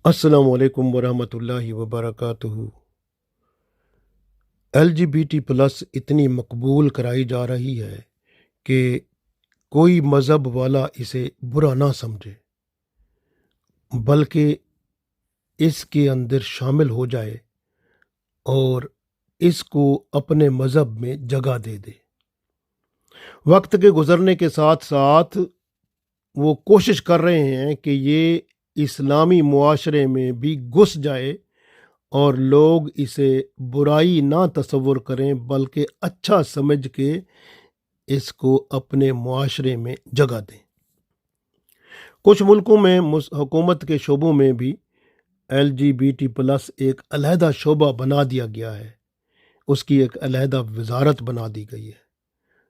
अस्सलाम वालेकुम वरहमतुल्लाहि वबरकातुहू। LGBT+ इतनी मकबूल कराई जा रही है कि कोई मज़हब वाला इसे बुरा ना समझे, बल्कि इसके अंदर शामिल हो जाए और इसको अपने मज़हब में जगह दे दे। वक्त के गुज़रने के साथ साथ वो कोशिश कर रहे हैं कि ये इस्लामी मुआशरे में भी घुस जाए और लोग इसे बुराई ना तस्वुर करें बल्कि अच्छा समझ के इसको अपने मुआशरे में जगह दें। कुछ मुल्कों में हुकूमत के शोबों में भी LGBT+ एक अलहदा शोबा बना दिया गया है। उसकी एक अलहदा वजारत बना दी गई है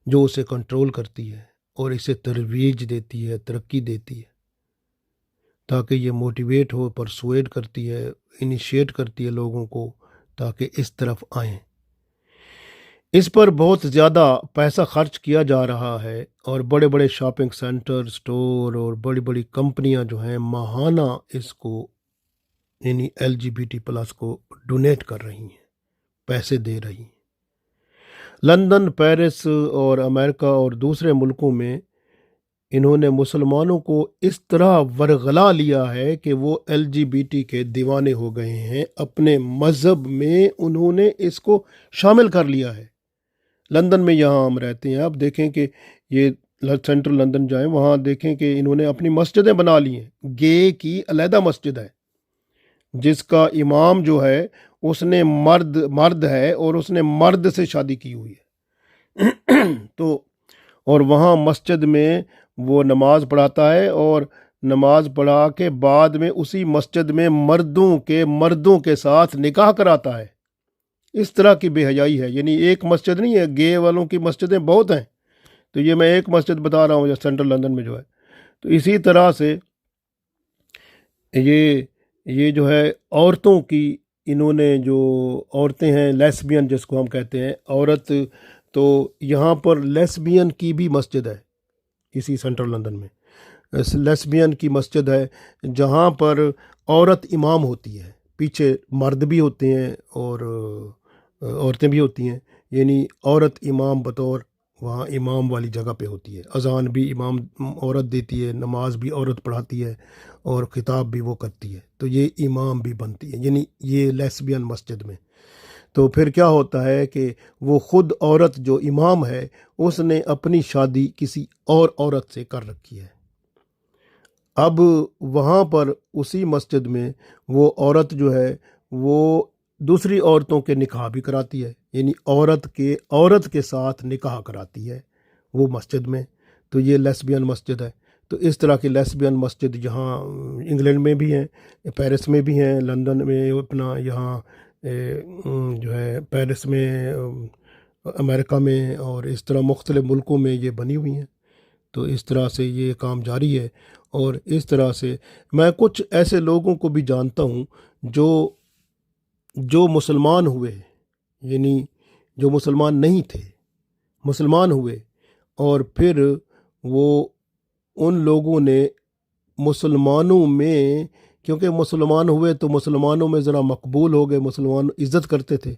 जो उसे कंट्रोल करती है और इसे तरवीज देती है, तरक्की देती है, ताकि ये मोटिवेट हो, परसुएड करती है, इनिशिएट करती है लोगों को ताकि इस तरफ आएं। इस पर बहुत ज़्यादा पैसा खर्च किया जा रहा है और बड़े बड़े शॉपिंग सेंटर, स्टोर और बड़ी बड़ी कंपनियां जो हैं माहाना इसको यानी LGBT+ को डोनेट कर रही हैं, पैसे दे रही हैं। लंदन, पेरिस और अमेरिका और दूसरे मुल्कों में इन्होंने मुसलमानों को इस तरह वरगला लिया है कि वो LGBT के दीवाने हो गए हैं। अपने मज़हब में उन्होंने इसको शामिल कर लिया है। लंदन में यहाँ हम रहते हैं, आप देखें कि ये सेंट्रल लंदन जाएं, वहाँ देखें कि इन्होंने अपनी मस्जिदें बना ली हैं। गे की अलहदा मस्जिद है जिसका इमाम जो है उसने मर्द है और उसने मर्द से शादी की हुई है तो और वहाँ मस्जिद में वो नमाज पढ़ाता है और नमाज पढ़ा के बाद में उसी मस्जिद में मर्दों के साथ निकाह कराता है। इस तरह की बेहयाई है। यानी एक मस्जिद नहीं है, गे वालों की मस्जिदें बहुत हैं। तो ये मैं एक मस्जिद बता रहा हूँ जो सेंट्रल लंदन में जो है। तो इसी तरह से ये जो है औरतों की, इन्होंने जो औरतें हैं लेस्बियन जिसको हम कहते हैं औरत, तो यहाँ पर लेस्बियन की भी मस्जिद है। इसी सेंट्रल लंदन में लेस्बियन की मस्जिद है जहाँ पर औरत इमाम होती है, पीछे मर्द भी होते हैं और औरतें भी होती हैं। यानी औरत इमाम बतौर वहाँ इमाम वाली जगह पे होती है। अजान भी इमाम औरत देती है, नमाज भी औरत पढ़ाती है और खिताब भी वो करती है। तो ये इमाम भी बनती है, यानी ये लेस्बियन मस्जिद में। तो फिर क्या होता है कि वो ख़ुद औरत जो इमाम है उसने अपनी शादी किसी और औरत से कर रखी है। अब वहाँ पर उसी मस्जिद में वो औरत जो है वो दूसरी औरतों के निकाह भी कराती है, यानी औरत के साथ निकाह कराती है वो मस्जिद में। तो ये लेस्बियन मस्जिद है। तो इस तरह की लेस्बियन मस्जिद यहाँ इंग्लैंड में भी हैं, पेरिस में भी हैं, लंदन में अपना यहाँ जो है पेरिस में, अमेरिका में और इस तरह मुख्तलिफ़ मुल्कों में ये बनी हुई हैं। तो इस तरह से ये काम जारी है। और इस तरह से मैं कुछ ऐसे लोगों को भी जानता हूँ जो मुसलमान हुए, यानी जो मुसलमान नहीं थे, मुसलमान हुए और फिर वो उन लोगों ने मुसलमानों में, क्योंकि मुसलमान हुए तो मुसलमानों में ज़रा मकबूल हो गए, मुसलमान इज़्ज़त करते थे,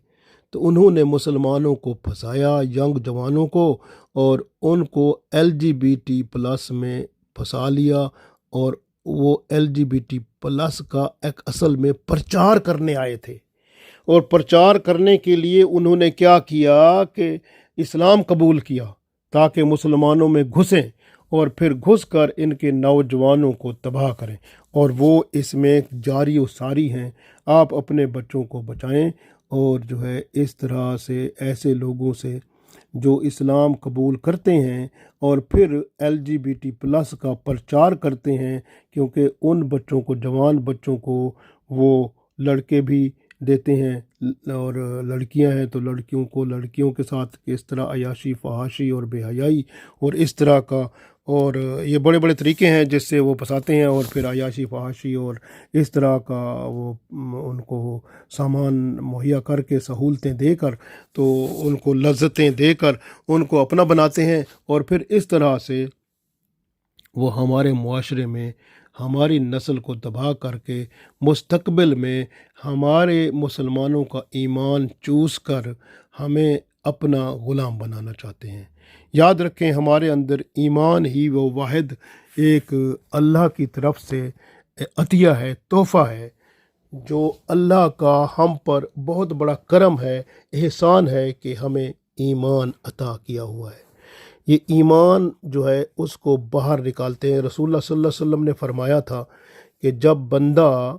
तो उन्होंने मुसलमानों को फंसाया, यंग जवानों को, और उनको LGBT+ में फंसा लिया। और वो LGBT+ का एक असल में प्रचार करने आए थे। और प्रचार करने के लिए उन्होंने क्या किया कि इस्लाम कबूल किया ताकि मुसलमानों में घुसें और फिर घुसकर इनके नौजवानों को तबाह करें। और वो इसमें जारी व सारी हैं। आप अपने बच्चों को बचाएं और जो है इस तरह से ऐसे लोगों से जो इस्लाम कबूल करते हैं और फिर LGBT+ का प्रचार करते हैं, क्योंकि उन बच्चों को, जवान बच्चों को वो लड़के भी देते हैं और लड़कियां हैं तो लड़कियों के साथ किस तरह अयाशी, फहाशी और बेहयाई और इस तरह का, और ये बड़े बड़े तरीके हैं जिससे वो फंसाते हैं और फिर अयाशी, फहाशी और इस तरह का वो उनको सामान मुहैया करके, सहूलतें देकर, तो उनको लज्जतें देकर उनको अपना बनाते हैं और फिर इस तरह से वो हमारे मुआशरे में हमारी नस्ल को तबाह करके मुस्तकबिल में हमारे मुसलमानों का ईमान चूस कर हमें अपना ग़ुलाम बनाना चाहते हैं। याद रखें, हमारे अंदर ईमान ही वो वाहिद एक अल्लाह की तरफ से अतिया है, तोहफ़ा है, जो अल्लाह का हम पर बहुत बड़ा करम है, एहसान है कि हमें ईमान अता किया हुआ है। ये ईमान जो है उसको बाहर निकालते हैं। रसूलुल्लाह सल्लल्लाहु अलैहि वसल्लम ने फरमाया था कि जब बंदा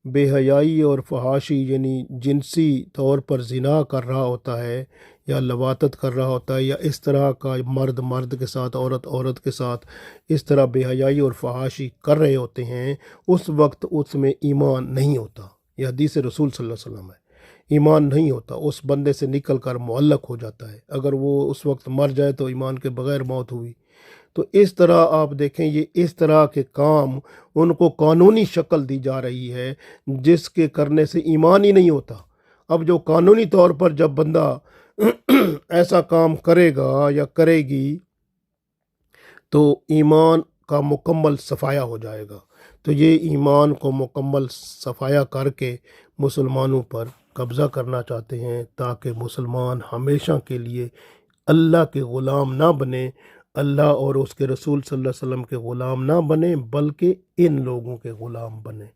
बेहयाई और फहाशी यानी जिनसी तौर पर ज़िना कर रहा होता है या लवातत कर रहा होता है, या इस तरह का मर्द मर्द के साथ, औरत औरत के साथ इस तरह बेहयाई और फहाशी कर रहे होते हैं, उस वक्त उसमें ईमान नहीं होता। यह हदीस रसूल सल्लल्लाहु अलैहि वसल्लम है। ईमान नहीं होता, उस बंदे से निकल कर मुअल्लक हो जाता है। अगर वो उस वक्त मर जाए तो ईमान के बगैर मौत हुई। तो इस तरह आप देखें, ये इस तरह के काम उनको कानूनी शक्ल दी जा रही है जिसके करने से ईमान ही नहीं होता। अब जो कानूनी तौर पर जब बंदा ऐसा काम करेगा या करेगी तो ईमान का मुकम्मल सफाया हो जाएगा। तो ये ईमान को मुकम्मल सफाया करके मुसलमानों पर कब्ज़ा करना चाहते हैं, ताकि मुसलमान हमेशा के लिए अल्लाह के ग़ुलाम ना बने, अल्लाह और उसके रसूल सल्लल्लाहु अलैहि वसल्लम के ग़ुलाम ना बने, बल्कि इन लोगों के ग़ुलाम बने।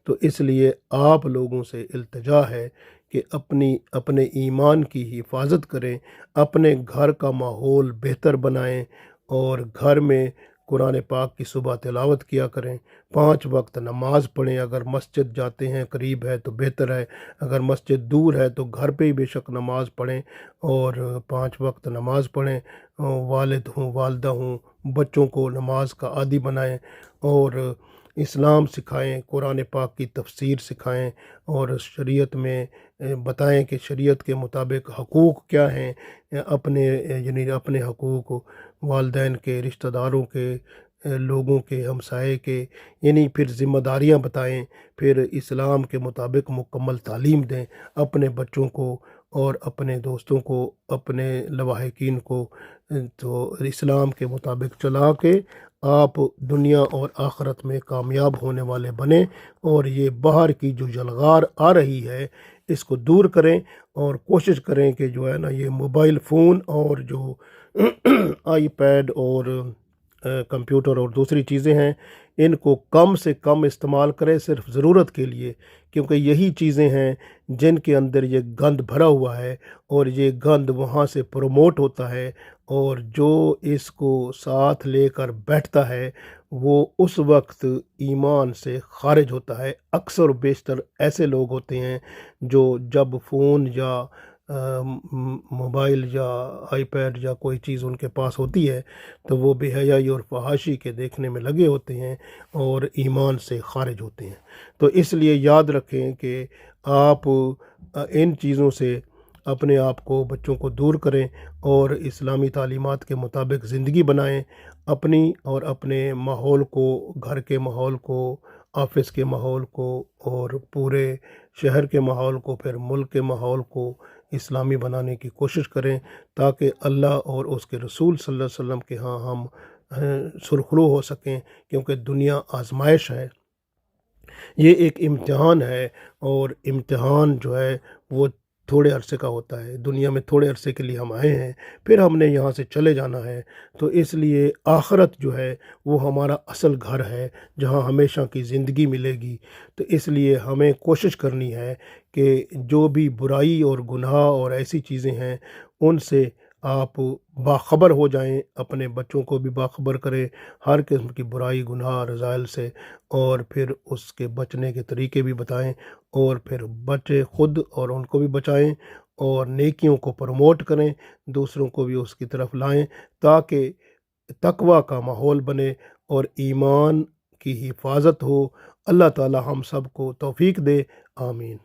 तो इसलिए आप लोगों से इल्तिजा है कि अपने ईमान की हिफाजत करें, अपने घर का माहौल बेहतर बनाएं और घर में कुरान पाक की सुबह तिलावत किया करें, 5 वक्त नमाज़ पढ़ें। अगर मस्जिद जाते हैं करीब है तो बेहतर है, अगर मस्जिद दूर है तो घर पे ही बेशक नमाज़ पढ़ें और 5 वक्त नमाज़ पढ़ें। वालिद हूँ, वालदा हूँ, बच्चों को नमाज का आदी बनाएं और इस्लाम सिखाएं, कुरान पाक की तफसीर सिखाएं और शरीयत में बताएं कि शरीयत के मुताबिक हकूक़ क्या हैं, अपने यानी अपने हकूक़ वालिदैन के, रिश्तेदारों के, लोगों के, हमसाए के, यानी फिर ज़िम्मेदारियां बताएं। फिर इस्लाम के मुताबिक मुकम्मल तालीम दें अपने बच्चों को और अपने दोस्तों को, अपने लवाहिकीन को। तो इस्लाम के मुताबिक चला के आप दुनिया और आखिरत में कामयाब होने वाले बने और ये बाहर की जो जलगार आ रही है इसको दूर करें और कोशिश करें कि जो है ना, ये मोबाइल फ़ोन और जो आईपैड और कंप्यूटर और दूसरी चीज़ें हैं, इनको कम से कम इस्तेमाल करें, सिर्फ ज़रूरत के लिए, क्योंकि यही चीज़ें हैं जिनके अंदर ये गंद भरा हुआ है और ये गंद वहाँ से प्रमोट होता है और जो इसको साथ लेकर बैठता है वो उस वक्त ईमान से खारिज होता है। अक्सर बेशतर ऐसे लोग होते हैं जो जब फ़ोन या मोबाइल या आईपैड या कोई चीज़ उनके पास होती है तो वो बेहयाई और फहाशी के देखने में लगे होते हैं और ईमान से खारिज होते हैं। तो इसलिए याद रखें कि आप इन चीज़ों से अपने आप को, बच्चों को दूर करें और इस्लामी तालीमात के मुताबिक ज़िंदगी बनाएं, अपनी और अपने माहौल को, घर के माहौल को, ऑफ़िस के माहौल को और पूरे शहर के माहौल को, फिर मुल्क के माहौल को इस्लामी बनाने की कोशिश करें, ताकि अल्लाह और उसके रसूल सल्लल्लाहु अलैहि वसल्लम के यहाँ हम सुरखरू हो सकें। क्योंकि दुनिया आजमाइश है, ये एक इम्तिहान है और इम्तिहान जो है वो थोड़े अरसे का होता है। दुनिया में थोड़े अरसे के लिए हम आए हैं, फिर हमने यहाँ से चले जाना है। तो इसलिए आखिरत जो है वो हमारा असल घर है, जहाँ हमेशा की ज़िंदगी मिलेगी। तो इसलिए हमें कोशिश करनी है कि जो भी बुराई और गुनाह और ऐसी चीज़ें हैं उनसे आप बाखबर हो जाएं, अपने बच्चों को भी बाखबर करें हर किस्म की बुराई, गुनाह, रज़ाइल से, और फिर उसके बचने के तरीके भी बताएं और फिर बच्चे खुद और उनको भी बचाएं और नेकियों को प्रमोट करें, दूसरों को भी उसकी तरफ लाएं, ताकि तकवा का माहौल बने और ईमान की हिफाजत हो। अल्लाह ताला हम सब को तौफीक दे। आमीन।